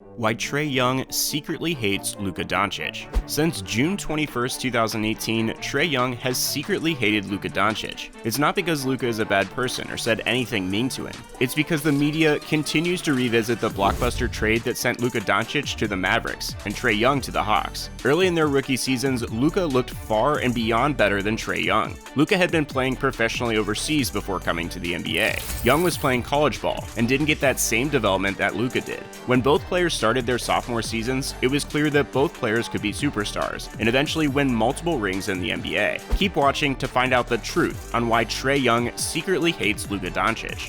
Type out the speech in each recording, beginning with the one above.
Why Trae Young secretly hates Luka Doncic. Since June 21st, 2018, Trae Young has secretly hated Luka Doncic. It's not because Luka is a bad person or said anything mean to him. It's because the media continues to revisit the blockbuster trade that sent Luka Doncic to the Mavericks and Trae Young to the Hawks. Early in their rookie seasons, Luka looked far and beyond better than Trae Young. Luka had been playing professionally overseas before coming to the NBA. Young was playing college ball and didn't get that same development that Luka did. When both players started their sophomore seasons, it was clear that both players could be superstars and eventually win multiple rings in the NBA. Keep watching to find out the truth on why Trae Young secretly hates Luka Doncic.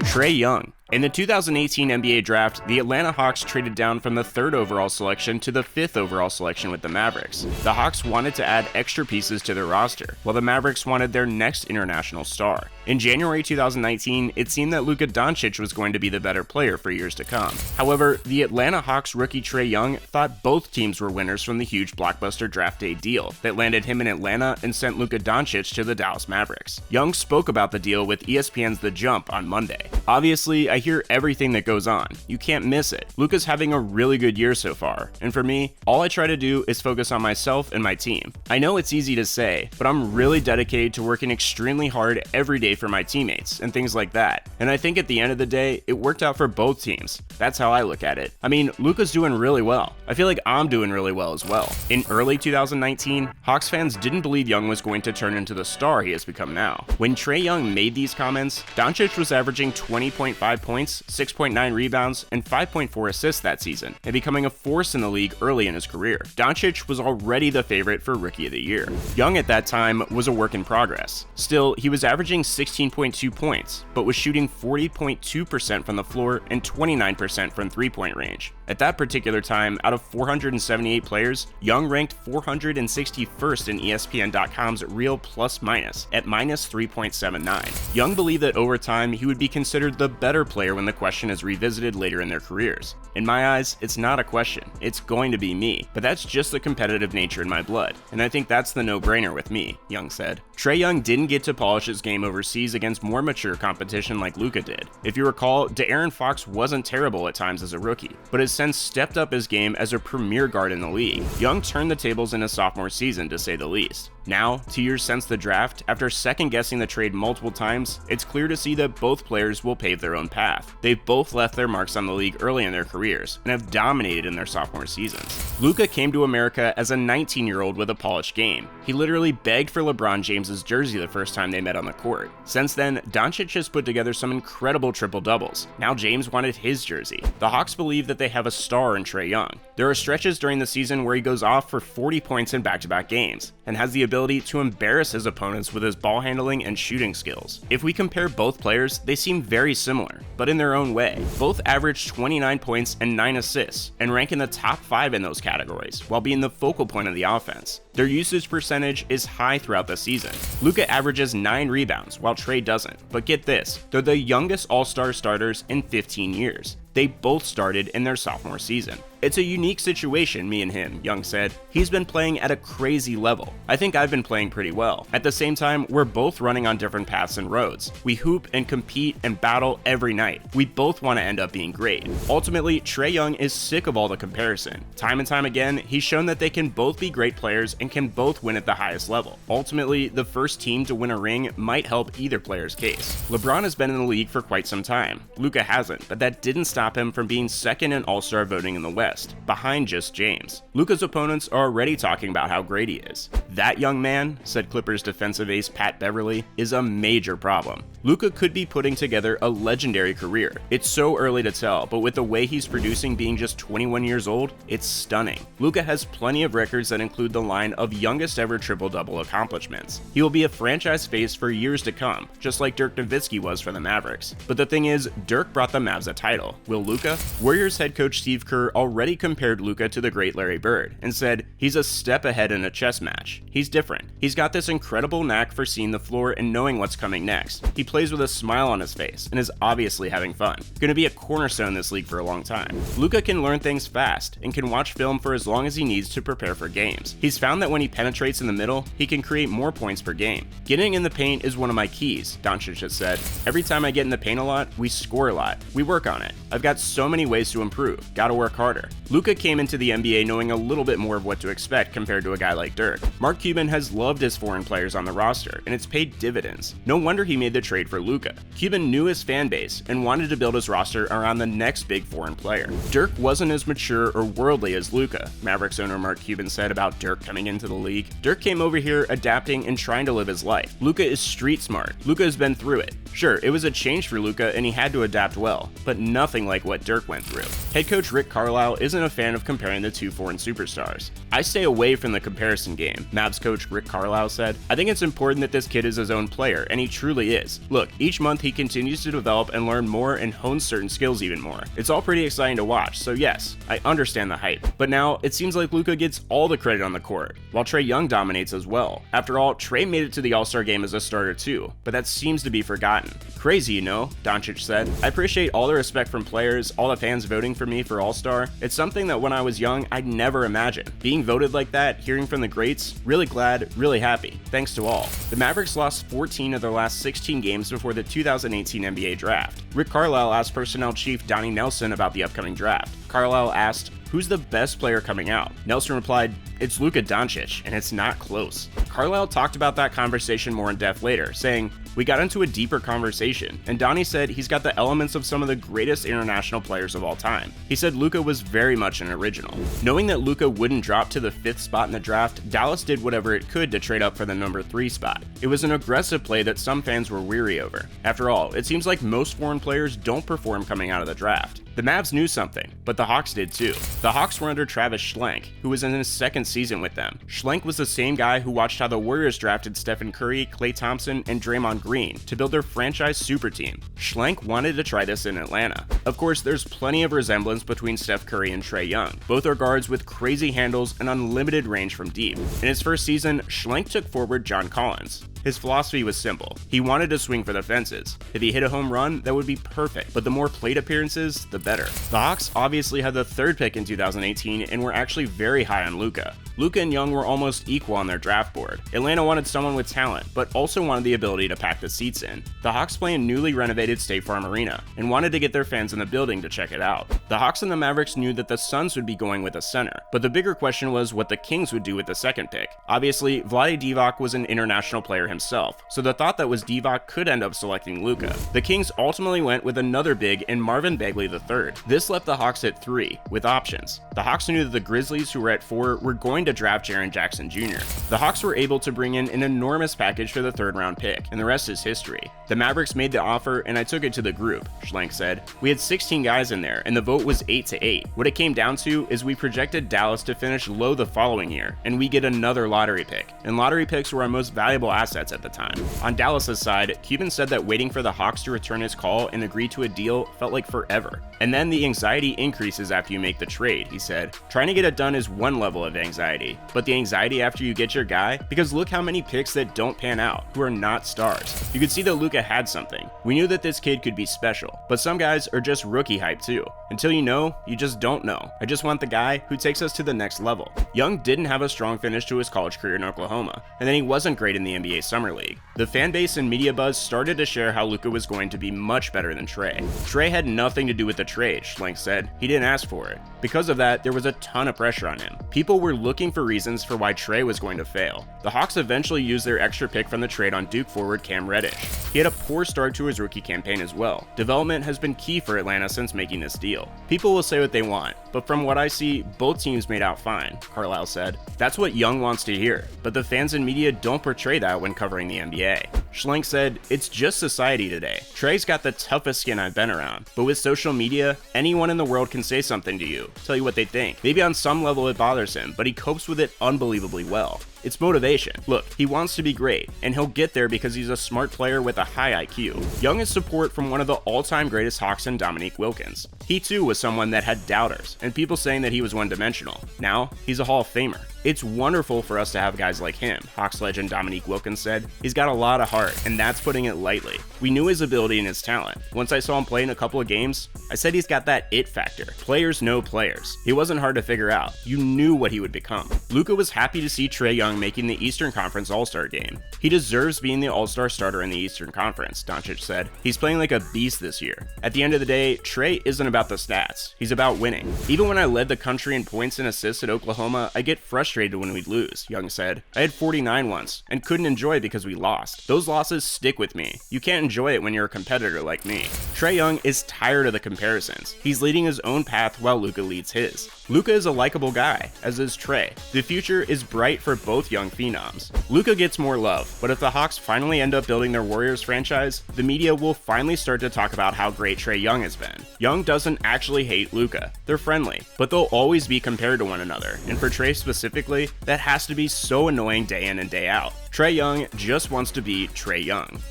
Trae Young. In the 2018 NBA draft, the Atlanta Hawks traded down from the 3rd overall selection to the 5th overall selection with the Mavericks. The Hawks wanted to add extra pieces to their roster, while the Mavericks wanted their next international star. In January 2019, it seemed that Luka Doncic was going to be the better player for years to come. However, the Atlanta Hawks rookie Trae Young thought both teams were winners from the huge blockbuster draft day deal that landed him in Atlanta and sent Luka Doncic to the Dallas Mavericks. Young spoke about the deal with ESPN's The Jump on Monday. Obviously, I hear everything that goes on. You can't miss it. Luka's having a really good year so far, and for me, all I try to do is focus on myself and my team. I know it's easy to say, but I'm really dedicated to working extremely hard every day for my teammates and things like that. And I think at the end of the day, it worked out for both teams. That's how I look at it. I mean, Luka's doing really well. I feel like I'm doing really well as well. In early 2019, Hawks fans didn't believe Young was going to turn into the star he has become now. When Trae Young made these comments, Doncic was averaging 20.5 points, 6.9 rebounds, and 5.4 assists that season, and becoming a force in the league early in his career. Doncic was already the favorite for Rookie of the Year. Young at that time was a work in progress. Still, he was averaging 16.2 points, but was shooting 40.2% from the floor and 29% from three-point range. At that particular time, out of 478 players, Young ranked 461st in ESPN.com's real plus-minus at minus 3.79. Young believed that over time, he would be considered the better player when the question is revisited later in their careers. In my eyes, it's not a question. It's going to be me. But that's just the competitive nature in my blood, and I think that's the no-brainer with me, Young said. Trae Young didn't get to polish his game overseas against more mature competition like Luka did. If you recall, De'Aaron Fox wasn't terrible at times as a rookie, but has since stepped up his game as a premier guard in the league. Young turned the tables in his sophomore season, to say the least. Now, 2 years since the draft, after second-guessing the trade multiple times, it's clear to see that both players will pave their own path. They've both left their marks on the league early in their careers and have dominated in their sophomore seasons. Luka came to America as a 19-year-old with a polished game. He literally begged for LeBron James's jersey the first time they met on the court. Since then, Doncic has put together some incredible triple-doubles. Now James wanted his jersey. The Hawks believe that they have a star in Trae Young. There are stretches during the season where he goes off for 40 points in back-to-back games and has the ability to embarrass his opponents with his ball handling and shooting skills. If we compare both players, they seem very similar, but in their own way. Both average 29 points and 9 assists and rank in the top 5 in those categories, while being the focal point of the offense. Their usage percentage is high throughout the season. Luka averages 9 rebounds, while Trae doesn't. But get this, they're the youngest all-star starters in 15 years. They both started in their sophomore season. It's a unique situation, me and him, Young said. He's been playing at a crazy level. I think I've been playing pretty well. At the same time, we're both running on different paths and roads. We hoop and compete and battle every night. We both want to end up being great. Ultimately, Trae Young is sick of all the comparison. Time and time again, he's shown that they can both be great players and can both win at the highest level. Ultimately, the first team to win a ring might help either player's case. LeBron has been in the league for quite some time. Luka hasn't, but that didn't stop him from being second in All-Star voting in the West, behind just James. Luka's opponents are already talking about how great he is. That young man, said Clippers defensive ace Pat Beverly, is a major problem. Luka could be putting together a legendary career. It's so early to tell, but with the way he's producing being just 21 years old, it's stunning. Luka has plenty of records that include the line of youngest ever triple-double accomplishments. He will be a franchise face for years to come, just like Dirk Nowitzki was for the Mavericks. But the thing is, Dirk brought the Mavs a title. Will to Luka? Warriors head coach Steve Kerr already compared Luka to the great Larry Bird and said he's a step ahead in a chess match. He's different. He's got this incredible knack for seeing the floor and knowing what's coming next. He plays with a smile on his face and is obviously having fun. Going to be a cornerstone in this league for a long time. Luka can learn things fast and can watch film for as long as he needs to prepare for games. He's found that when he penetrates in the middle, he can create more points per game. Getting in the paint is one of my keys, Doncic has said. Every time I get in the paint a lot, we score a lot. We work on it. I've got so many ways to improve. Gotta work harder. Luka came into the NBA knowing a little bit more of what to expect compared to a guy like Dirk. Mark Cuban has loved his foreign players on the roster, and it's paid dividends. No wonder he made the trade for Luka. Cuban knew his fan base and wanted to build his roster around the next big foreign player. Dirk wasn't as mature or worldly as Luka, Mavericks owner Mark Cuban said about Dirk coming into the league. Dirk came over here adapting and trying to live his life. Luka is street smart. Luka has been through it. Sure, it was a change for Luka and he had to adapt well, but nothing like what Dirk went through. Head coach Rick Carlisle isn't a fan of comparing the two foreign superstars. I stay away from the comparison game, Mavs coach Rick Carlisle said. I think it's important that this kid is his own player, and he truly is. Look, each month he continues to develop and learn more and hone certain skills even more. It's all pretty exciting to watch, so yes, I understand the hype. But now, it seems like Luka gets all the credit on the court, while Trae Young dominates as well. After all, Trae made it to the All-Star game as a starter too, but that seems to be forgotten. Crazy, you know, Doncic said. I appreciate all the respect from players, all the fans voting for me for All-Star. It's something that when I was young, I'd never imagined. Being voted like that, hearing from the greats, really glad, really happy. Thanks to all. The Mavericks lost 14 of their last 16 games before the 2018 NBA draft. Rick Carlisle asked personnel chief Donnie Nelson about the upcoming draft. Carlisle asked, "Who's the best player coming out?" Nelson replied, "It's Luka Doncic, and it's not close." Carlisle talked about that conversation more in depth later, saying, "We got into a deeper conversation, and Donnie said he's got the elements of some of the greatest international players of all time." He said Luka was very much an original. Knowing that Luka wouldn't drop to the 5th spot in the draft, Dallas did whatever it could to trade up for the number 3 spot. It was an aggressive play that some fans were weary over. After all, it seems like most foreign players don't perform coming out of the draft. The Mavs knew something, but the Hawks did too. The Hawks were under Travis Schlenk, who was in his 2nd season with them. Schlenk was the same guy who watched how the Warriors drafted Stephen Curry, Klay Thompson, and Draymond Green to build their franchise super team. Schlenk wanted to try this in Atlanta. Of course, there's plenty of resemblance between Steph Curry and Trae Young. Both are guards with crazy handles and unlimited range from deep. In his first season, Schlenk took forward John Collins. His philosophy was simple. He wanted to swing for the fences. If he hit a home run, that would be perfect, but the more plate appearances, the better. The Hawks obviously had the 3rd pick in 2018 and were actually very high on Luka. Luka and Young were almost equal on their draft board. Atlanta wanted someone with talent, but also wanted the ability to pack the seats in. The Hawks play in newly renovated State Farm Arena and wanted to get their fans in the building to check it out. The Hawks and the Mavericks knew that the Suns would be going with a center, but the bigger question was what the Kings would do with the 2nd pick. Obviously, Vlade Divac was an international player himself, so the thought that was Divac could end up selecting Luka. The Kings ultimately went with another big in Marvin Bagley III. This left the Hawks at 3, with options. The Hawks knew that the Grizzlies, who were at 4, were going to draft Jaren Jackson Jr. The Hawks were able to bring in an enormous package for the 3rd round pick, and the rest is history. The Mavericks made the offer, and I took it to the group, Schlenk said. We had 16 guys in there, and the vote was 8-8. What it came down to is we projected Dallas to finish low the following year, and we get another lottery pick. And lottery picks were our most valuable assets at the time. On Dallas's side, Cuban said that waiting for the Hawks to return his call and agree to a deal felt like forever. And then the anxiety increases after you make the trade, he said. Trying to get it done is one level of anxiety, but the anxiety after you get your guy, because look how many picks that don't pan out, who are not stars. You could see that Luka had something. We knew that this kid could be special, but some guys are just rookie hype too. Until you know, you just don't know. I just want the guy who takes us to the next level. Young didn't have a strong finish to his college career in Oklahoma, and then he wasn't great in the NBA Summer League. The fan base and media buzz started to share how Luka was going to be much better than Trae. Trae had nothing to do with the trade, Schlenk said. He didn't ask for it. Because of that, there was a ton of pressure on him. People were looking for reasons for why Trae was going to fail. The Hawks eventually used their extra pick from the trade on Duke forward Cam Reddish. He had a poor start to his rookie campaign as well. Development has been key for Atlanta since making this deal. People will say what they want, but from what I see, both teams made out fine, Carlisle said. That's what Young wants to hear, but the fans and media don't portray that when covering the NBA. Schlenk said, "It's just society today. Trae's got the toughest skin I've been around, but with social media, anyone in the world can say something to you, tell you what they think. Maybe on some level it bothers him, but he copes with it unbelievably well. It's motivation. Look, he wants to be great, and he'll get there because he's a smart player with a high IQ. Young has support from one of the all-time greatest Hawks in Dominique Wilkins. He too was someone that had doubters, and people saying that he was one-dimensional. Now, he's a Hall of Famer. It's wonderful for us to have guys like him, Hawks legend Dominique Wilkins said. He's got a lot of heart, and that's putting it lightly. We knew his ability and his talent. Once I saw him play in a couple of games, I said he's got that it factor. Players know players. He wasn't hard to figure out. You knew what he would become. Luka was happy to see Trae Young making the Eastern Conference All-Star game. He deserves being the All-Star starter in the Eastern Conference, Doncic said. He's playing like a beast this year. At the end of the day, Trae isn't about the stats. He's about winning. Even when I led the country in points and assists at Oklahoma, I get frustrated when we'd lose, Young said. I had 49 once, and couldn't enjoy because we lost. Those losses stick with me. You can't enjoy it when you're a competitor like me. Trae Young is tired of the comparisons. He's leading his own path while Luka leads his. Luka is a likable guy, as is Trae. The future is bright for both young phenoms. Luka gets more love, but if the Hawks finally end up building their Warriors franchise, the media will finally start to talk about how great Trae Young has been. Young doesn't actually hate Luka. They're friendly, but they'll always be compared to one another, and for Trae specifically, that has to be so annoying day in and day out. Trae Young just wants to be Trae Young.